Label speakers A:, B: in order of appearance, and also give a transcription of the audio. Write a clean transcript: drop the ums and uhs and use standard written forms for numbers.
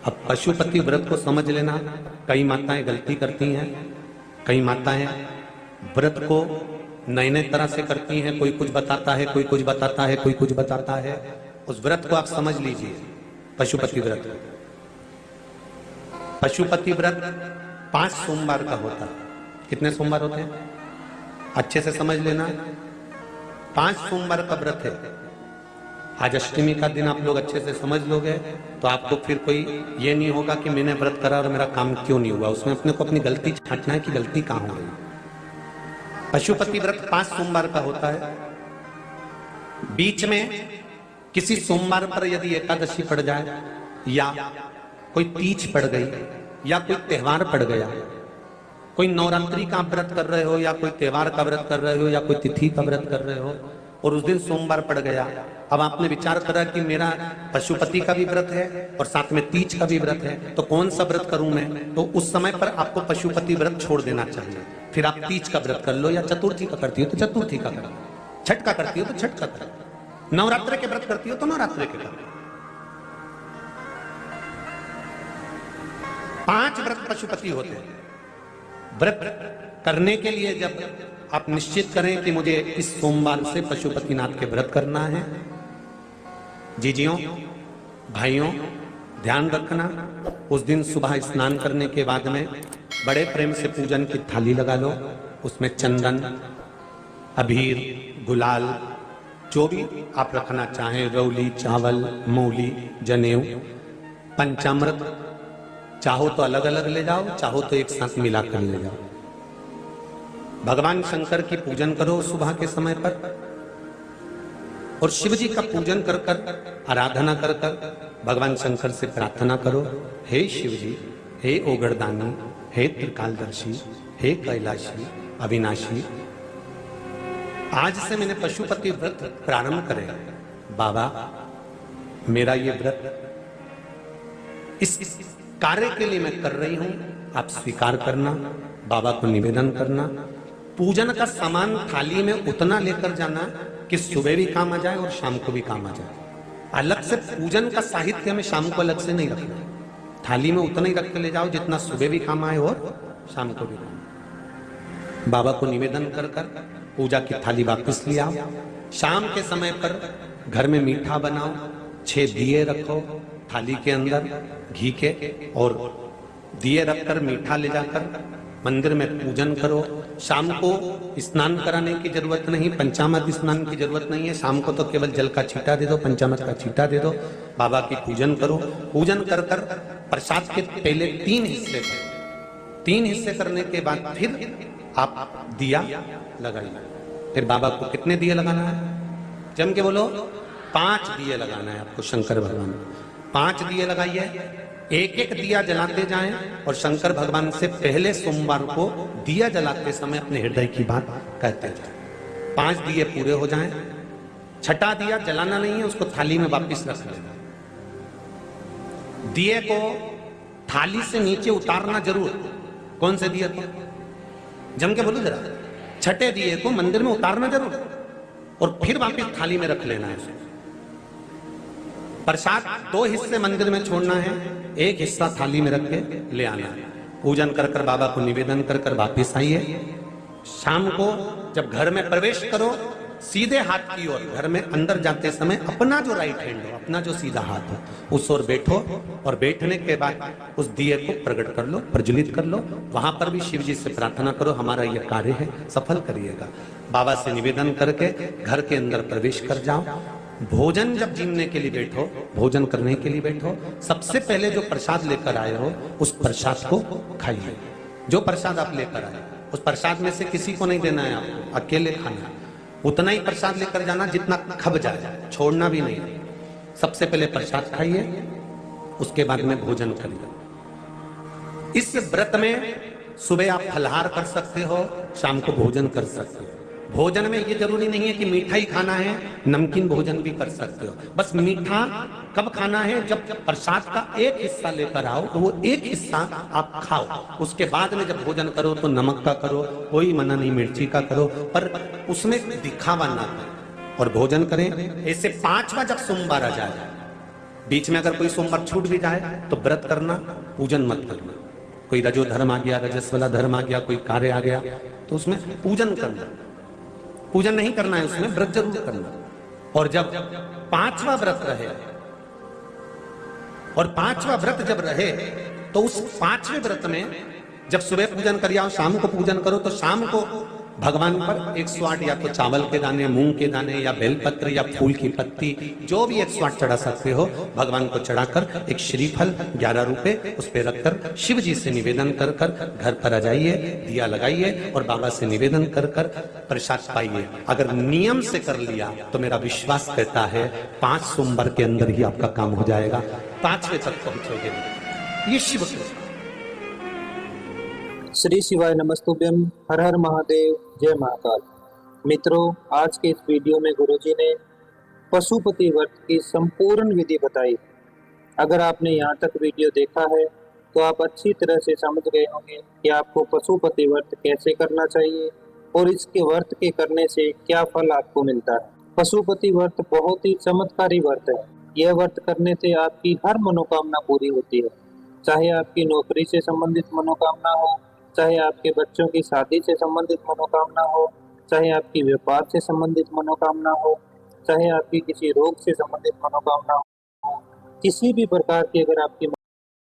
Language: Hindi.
A: अब पशुपति व्रत को समझ लेना। कई माताएं गलती करती हैं, कई माताएं व्रत को नए नए तरह से करती हैं। कोई कुछ बताता है, कोई कुछ बताता है, कोई कुछ बताता है। उस व्रत को आप समझ लीजिए, पशुपति व्रत। पशुपति व्रत 5 सोमवार का होता है। कितने सोमवार होते हैं अच्छे से समझ लेना। 5 सोमवार का व्रत है। आज अष्टमी का दिन आप लोग अच्छे से समझ लोगे तो आपको फिर कोई ये नहीं होगा कि मैंने व्रत करा और मेरा काम क्यों नहीं हुआ। उसमें अपने को अपनी गलती छांटना है कि गलती कहां हो गई। पशुपति व्रत 5 सोमवार का होता है। बीच में किसी सोमवार पर यदि एकादशी पड़ जाए या कोई तीज पड़ गई या कोई त्योहार पड़ गया, कोई नवरात्रि का व्रत कर रहे हो या कोई त्योहार का व्रत कर रहे हो या कोई तिथि का व्रत कर रहे हो और उस दिन सोमवार पड़ गया, अब आपने विचार करा कि मेरा पशुपति का भी व्रत है और साथ में तीज का भी व्रत है, तो कौन सा व्रत करूं मैं? तो उस समय पर आपको पशुपति व्रत छोड़ देना चाहिए। फिर आप तीज का व्रत कर लो, या चतुर्थी का करती हो तो चतुर्थी का करो, छठ का करती हो तो छठ का करो, नवरात्र के व्रत करती हो तो नवरात्र के करो। 5 व्रत पशुपति होते हैं। व्रत करने के लिए जब आप निश्चित करें कि मुझे इस सोमवार से पशुपतिनाथ के व्रत करना है, जीजियों भाइयों ध्यान रखना, उस दिन सुबह स्नान करने के बाद में बड़े प्रेम से पूजन की थाली लगा लो। उसमें चंदन, अबीर, गुलाल, जो भी आप रखना चाहें, रौली, चावल, मूली, जनेऊ, पंचामृत, चाहो तो अलग अलग ले जाओ, चाहो तो एक साथ मिलाकर ले जाओ। भगवान शंकर की पूजन करो सुबह के समय पर और शिव जी का पूजन कर कर, आराधना कर कर भगवान शंकर से प्रार्थना करो, हे शिव जी, हे ओगरदानी, हे त्रिकालदर्शी, हे कैलाशी, अविनाशी, आज से मैंने पशुपति व्रत प्रारंभ करे। बाबा मेरा ये व्रत इस कार्य के लिए मैं कर रही हूं, आप स्वीकार करना। बाबा को निवेदन करना। पूजन का सामान थाली में उतना लेकर जाना कि सुबह भी काम आ जाए और शाम को भी काम आ जाए। अलग से पूजन का साहित्य हमें शाम को अलग से नहीं रखना। थाली में उतना ही रख के ले जाओ जितना सुबह भी काम आए और शाम को भी काम। बाबा को निवेदन कर कर पूजा की थाली वापस ले आओ। शाम के समय पर घर में मीठा बनाओ, 6 दिए रखो थाली के अंदर घी के, और दिए रखकर मीठा ले जाकर मंदिर में पूजन करो। शाम को स्नान कराने की जरूरत नहीं, पंचामृत स्नान की जरूरत नहीं है। शाम को तो केवल जल का छींटा दे दो, पंचामृत का छींटा दे दो। बाबा की पूजन करो। पूजन कर कर प्रसाद के पहले 3 हिस्से करो। 3 हिस्से करने के बाद फिर आप दिया लगाइए। फिर बाबा को कितने दिए लगाना है? जम के बोलो, 5 दिए लगाना है आपको शंकर भगवान को। 5 दिए लगाइए, एक एक दिया जलाते जाएं और शंकर भगवान से पहले सोमवार को दिया जलाते समय अपने हृदय की बात कहते जाएं। 5 दिए पूरे हो जाएं। छठा दिया जलाना नहीं है, उसको थाली में वापस रख लेना। दिए को थाली से नीचे उतारना जरूर। कौन से दिए को? जम के बोलो जरा। छठे दिए को मंदिर में उतारना जरूर और फिर वापस थाली में रख लेना है। प्रसाद 2 हिस्से मंदिर में छोड़ना है, 1 हिस्सा थाली में रख के ले आना है। पूजन कर कर बाबा को निवेदन कर कर वापिस आइए। शाम को जब घर में प्रवेश करो, सीधे हाथ की ओर घर में अंदर जाते समय अपना जो राइट हैंड हो, अपना जो सीधा हाथ हो, उस ओर बैठो और बैठने के बाद उस दिए को प्रकट कर लो, प्रज्वलित कर लो। वहां पर भी शिव जी से प्रार्थना करो, हमारा यह कार्य है सफल करिएगा। बाबा से निवेदन करके घर के अंदर प्रवेश कर जाओ। भोजन जब जीवने के लिए बैठो, भोजन करने के लिए बैठो, सबसे पहले जो प्रसाद लेकर आए हो उस प्रसाद को खाइए। जो प्रसाद आप लेकर आए उस प्रसाद में से किसी को नहीं देना है आपको, अकेले खाना है। उतना ही प्रसाद लेकर जाना जितना खब जाए, छोड़ना भी नहीं। सबसे पहले प्रसाद खाइए, उसके बाद में भोजन करिए। इस व्रत में सुबह आप फलहार कर सकते हो, शाम को भोजन कर सकते हो। भोजन में ये जरूरी नहीं है कि मीठा ही खाना है, नमकीन भोजन भी कर सकते हो। बस मीठा कब खाना है? जब प्रसाद का 1 हिस्सा लेकर आओ तो वो 1 हिस्सा आप खाओ। उसके बाद में जब भोजन करो तो नमक का करो, कोई मना नहीं, मिर्ची का करो, पर उसमें दिखावा ना करो और भोजन करें। ऐसे 5वां जब सोमवार आ जाए बीच में अगर कोई सोमवार छूट भी जाए तो व्रत करना, पूजन मत करना। कोई रजो धर्म आ गया, रजस वाला धर्म आ गया, कोई कार्य आ गया तो उसमें पूजन करना, पूजन नहीं करना है, उसमें व्रत जरूर करना। और जब पांचवा व्रत रहे, और पांचवा व्रत जब रहे तो उस पांचवें व्रत में जब सुबह पूजन कर आओ, शाम को पूजन करो, तो शाम को भगवान पर 108 या तो चावल के दाने, मूंग के दाने, या बेलपत्र, या फूल की पत्ती, जो भी 108 चढ़ा सकते हो भगवान को चढ़ाकर एक श्रीफल 11 रुपए उस पर रखकर शिव जी से निवेदन कर कर घर पर आ जाइए, दिया लगाइए और बाबा से निवेदन कर कर प्रसाद पाइए। अगर नियम से कर लिया तो मेरा विश्वास कहता है 5 सोमवार के अंदर ही आपका काम हो जाएगा, 5वें तक पहुंचोगे। ये शिव कृपा।
B: श्री शिवाय नमस्तुभ्यम, हर हर महादेव, जय महाकाल। मित्रों, आज के इस वीडियो में गुरुजी ने पशुपति व्रत की संपूर्ण विधि बताई। अगर आपने यहाँ तक वीडियो देखा है तो आप अच्छी तरह से समझ गए होंगे कि आपको पशुपति व्रत कैसे करना चाहिए और इसके व्रत के करने से क्या फल आपको मिलता है। पशुपति व्रत बहुत ही चमत्कारी व्रत है। यह व्रत करने से आपकी हर मनोकामना पूरी होती है, चाहे आपकी नौकरी से संबंधित मनोकामना हो, चाहे आपके बच्चों की शादी से संबंधित मनोकामना हो, चाहे आपकी व्यापार से संबंधित मनोकामना हो, चाहे आपकी किसी रोग से संबंधित मनोकामना हो, किसी भी प्रकार की अगर आपकी